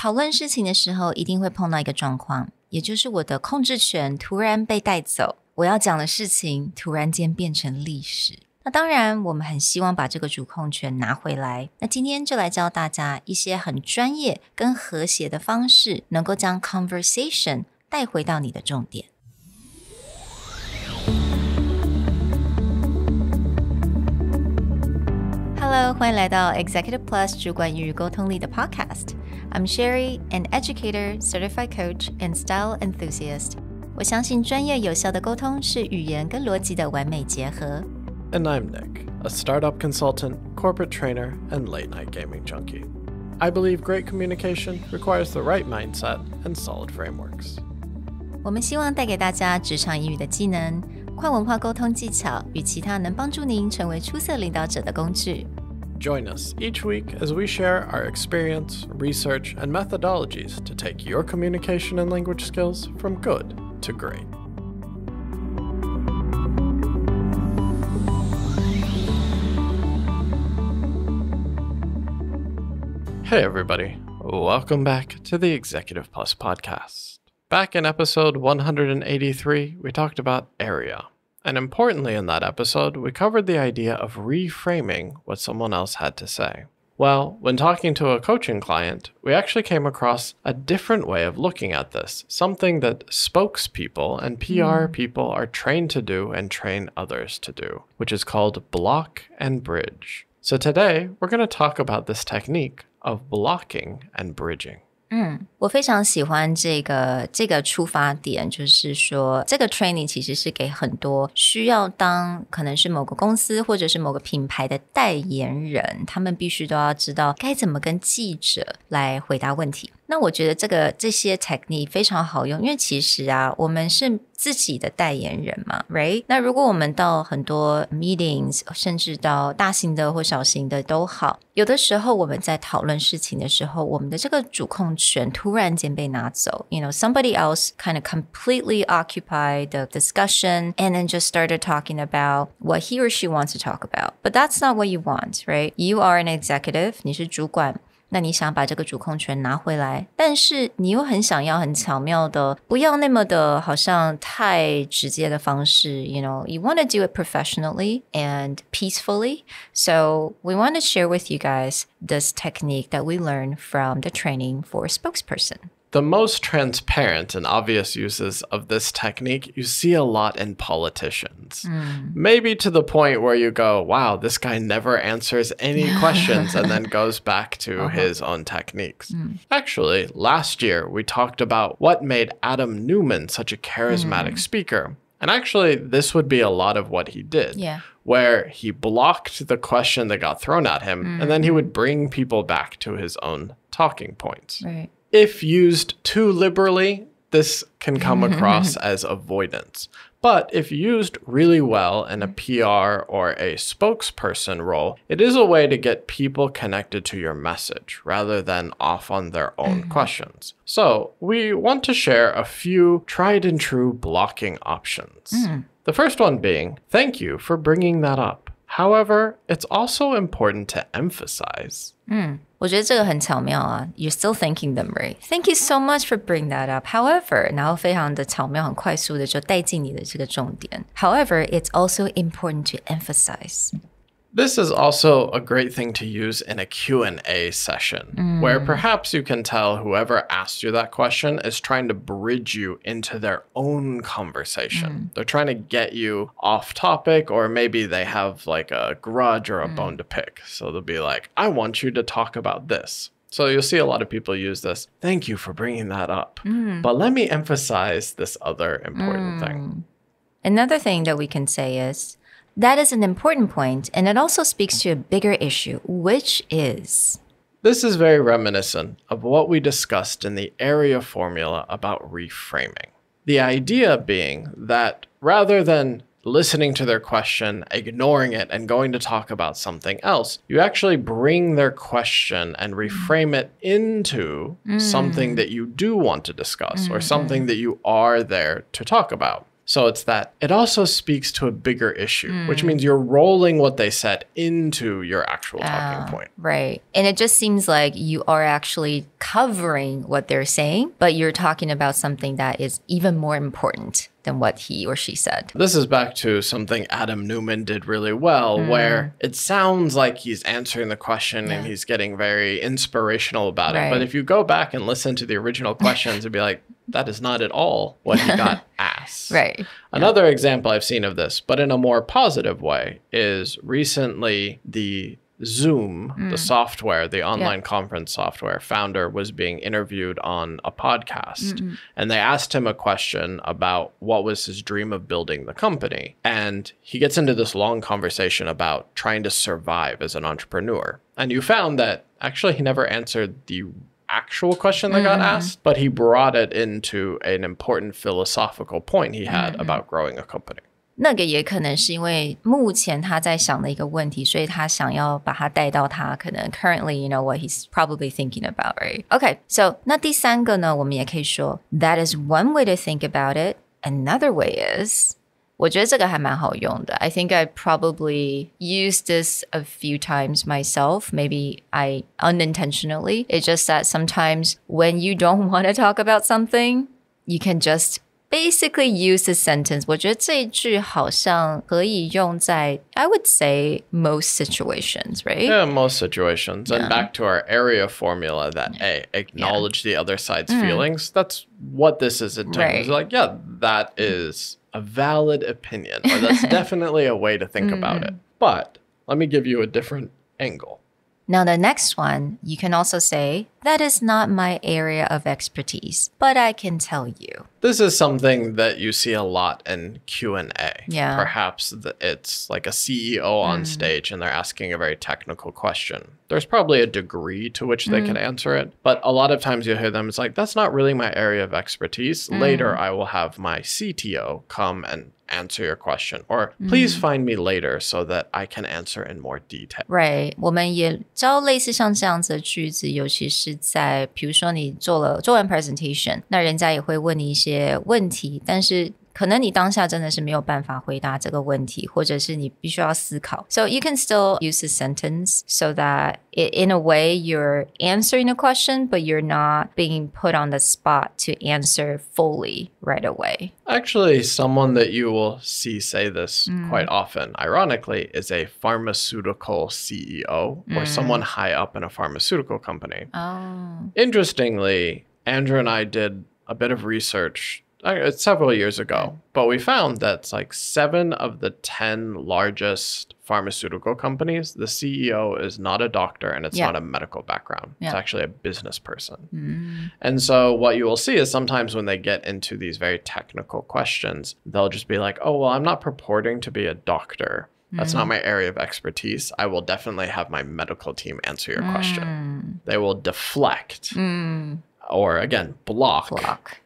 讨论事情的时候一定会碰到一个状况，也就是我的控制权突然被带走，我要讲的事情突然间变成历史。那当然我们很希望把这个主控权拿回来，那今天就来教大家一些很专业跟和谐的方式，能够将 conversation 带回到你的重点。Hello， 欢迎来到 Executive Plus 主管与沟通力的 Podcast。 I'm Sherry, an educator, certified coach, and style enthusiast。 我相信专业有效的沟通是语言跟逻辑的完美结合。And I'm Nick, a startup consultant, corporate trainer, and late-night gaming junkie. I believe great communication requires the right mindset and solid frameworks. 我们希望带给大家职场英语的技能、跨文化沟通技巧与其他能帮助您成为出色领导者的工具。Join us each week as we share our experience, research, and methodologies to take your communication and language skills from good to great. Hey everybody, welcome back to the Executive Plus podcast. Back in episode 183, we talked about area. And importantly in that episode, we covered the idea of reframing what someone else had to say. Well, when talking to a coaching client, we actually came across a different way of looking at this, something that spokespeople and PR people are trained to do and train others to do, which is called block and bridge. So today, we're going to talk about this technique of blocking and bridging. 我非常喜欢这个出发点，就是说这个 training 其实是给很多需要当可能是某个公司或者是某个品牌的代言人，他们必须都要知道该怎么跟记者来回答问题。那我觉得这些 technique 非常好用，因为其实我们是自己的代言人嘛 right？ 那如果我们到很多 meetings， 甚至到大型的或小型的都好，有的时候我们在讨论事情的时候，我们的这个主控权突然间被拿走， you know, somebody else kind of completely occupied the discussion and then just started talking about what he or she wants to talk about. But that's not what you want, right? You are an executive, 你是主管，那你想把这个主控权拿回来，但是你又很想要很巧妙的，不要那么的好像太直接的方式 you know, you want to do it professionally and peacefully. So we want to share with you guys this technique that we learned from the training for a spokesperson. The most transparent and obvious uses of this technique you see a lot in politicians. Maybe to the point where you go, wow, this guy never answers any questions and then goes back to his own techniques. Actually, last year we talked about what made Adam Newman such a charismatic speaker. And actually, this would be a lot of what he did. Yeah. Where he blocked the question that got thrown at him, and then he would bring people back to his own talking points. Right. If used too liberally, this can come across as avoidance. But if used really well in a PR or a spokesperson role, it is a way to get people connected to your message rather than off on their own questions. So we want to share a few tried and true blocking options. The first one being, thank you for bringing that up. However, it's also important to emphasize. 我觉得这个很巧妙啊 You're still thanking them, right? Thank you so much for bringing that up. However, 然后非常的巧妙很快速的就带进你的这个重点 However, it's also important to emphasize. This is also a great thing to use in a Q&A session, where perhaps you can tell whoever asked you that question is trying to bridge you into their own conversation. They're trying to get you off topic, or maybe they have like a grudge or a bone to pick. So they'll be like, I want you to talk about this. So you'll see a lot of people use this. Thank you for bringing that up. But let me emphasize this other important thing. Another thing that we can say is, that is an important point, and it also speaks to a bigger issue, which is... This is very reminiscent of what we discussed in the area formula about reframing. The idea being that rather than listening to their question, ignoring it, and going to talk about something else, you actually bring their question and reframe it into something that you do want to discuss or something that you are there to talk about. So it's that it also speaks to a bigger issue, which means you're rolling what they said into your actual talking point. Right. And it just seems like you are actually covering what they're saying, but you're talking about something that is even more important than what he or she said. This is back to something Adam Newman did really well, where it sounds like he's answering the question and he's getting very inspirational about it. But if you go back and listen to the original questions, it'd be like, that is not at all what he got asked. Right. Another example I've seen of this, but in a more positive way, is recently the Zoom, the software, the online conference software founder was being interviewed on a podcast. And they asked him a question about what was his dream of building the company. And he gets into this long conversation about trying to survive as an entrepreneur. And you found that actually he never answered the actual question that got asked, but he brought it into an important philosophical point he had about growing a company. 那个也可能是因为目前他在想的一个问题，所以他想要把它带到他可能 currently, what he's probably thinking about, right? Okay, so 那第三个呢，我们也可以说 that is one way to think about it. Another way is 我觉得这个还蛮好用的 I think I probably used this a few times myself. Maybe I unintentionally. It's just that sometimes when you don't want to talk about something, you can just basically use the sentence. 我觉得这一句好像可以用在 I would say most situations, right? Yeah, most situations. And back to our area formula that acknowledge the other side's feelings. That's what this is in terms. Like, yeah, that is a valid opinion. Or that's definitely a way to think about it. But let me give you a different angle. Now, the next one, you can also say, that is not my area of expertise, but I can tell you. This is something that you see a lot in Q&A. Yeah. Perhaps it's like a CEO on stage and they're asking a very technical question. There's probably a degree to which they can answer it, but a lot of times you'll hear them, it's like, that's not really my area of expertise. Later, I will have my CTO come and answer your question, or please find me later so that I can answer in more detail. Right. 我们也教类似像这样子的句子，尤其是在比如说你做完 presentation， 那人家也会问你一些问题，但是可能你当下真的是没有办法回答这个问题，或者是你必须要思考。So you can still use the sentence so that in a way you're answering a question, but you're not being put on the spot to answer fully right away. Actually, someone that you will see say this quite often, ironically, is a pharmaceutical CEO or someone high up in a pharmaceutical company. Oh. Interestingly, Andrew and I did a bit of research several years ago, but we found that like 7 of the 10 largest pharmaceutical companies, the CEO is not a doctor and it's not a medical background. It's actually a business person. And so what you will see is sometimes when they get into these very technical questions, they'll just be like, oh, well, I'm not purporting to be a doctor. That's not my area of expertise. I will definitely have my medical team answer your question. They will deflect. Or again, block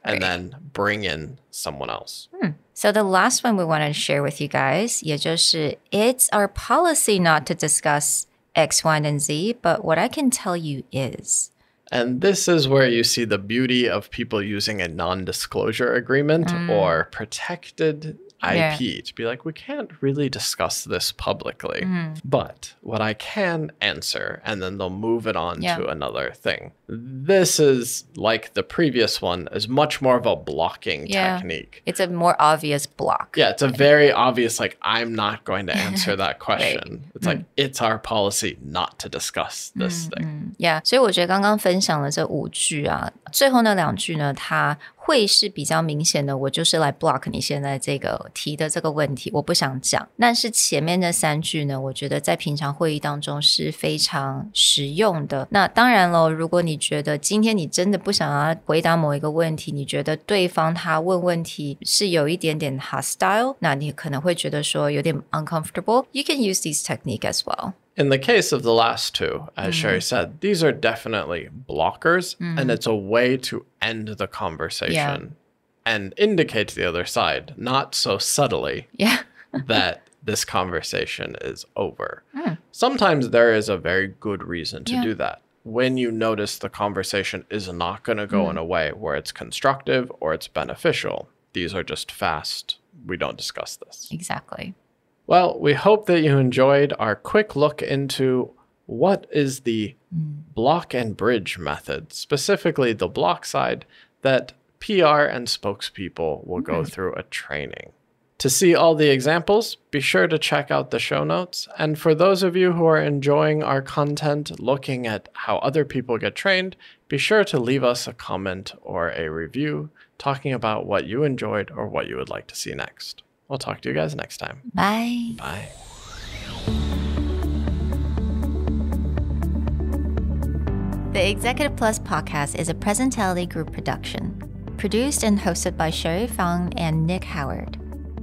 and then bring in someone else. So the last one we want to share with you guys, 也就是 it's our policy not to discuss X, Y, and Z, but what I can tell you is. And this is where you see the beauty of people using a non-disclosure agreement or protected IP to be like, we can't really discuss this publicly, but what I can answer, and then they'll move it on to another thing. This is like the previous one is much more of a blocking technique. It's a more obvious block. Yeah, it's a very obvious, like, I'm not going to answer that question. It's like, it's our policy not to discuss this thing. Yeah, 所以我觉得刚刚分享了这5句啊，最后那2句呢，它会是比较明显的，我就是来 block 你现在这个提的这个问题，我不想讲。但是前面那3句呢，我觉得在平常会议当中是非常实用的。那当然咯，如果你觉得今天你真的不想要回答某一个问题，你觉得对方他问问题是有一点点 hostile， 那你可能会觉得说有点 uncomfortable. You can use these techniques as well. In the case of the last 2, as Sherry said, these are definitely blockers, and it's a way to end the conversation and indicate to the other side, not so subtly, that this conversation is over. Sometimes there is a very good reason to do that. When you notice the conversation is not going to go in a way where it's constructive or it's beneficial, these are just fast we don't discuss this. Exactly. Well, we hope that you enjoyed our quick look into what is the block and bridge method, specifically the block side that PR and spokespeople will go through a training. To see all the examples, be sure to check out the show notes. And for those of you who are enjoying our content, looking at how other people get trained, be sure to leave us a comment or a review talking about what you enjoyed or what you would like to see next. We'll talk to you guys next time. Bye. Bye. The Executive Plus podcast is a Presentality Group production, produced and hosted by Sherry Fang and Nick Howard.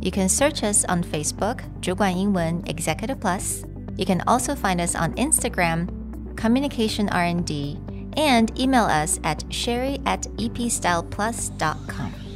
You can search us on Facebook, 主管英文 Executive Plus. You can also find us on Instagram, Communication R&D, and email us at sherry@epstyleplus.com.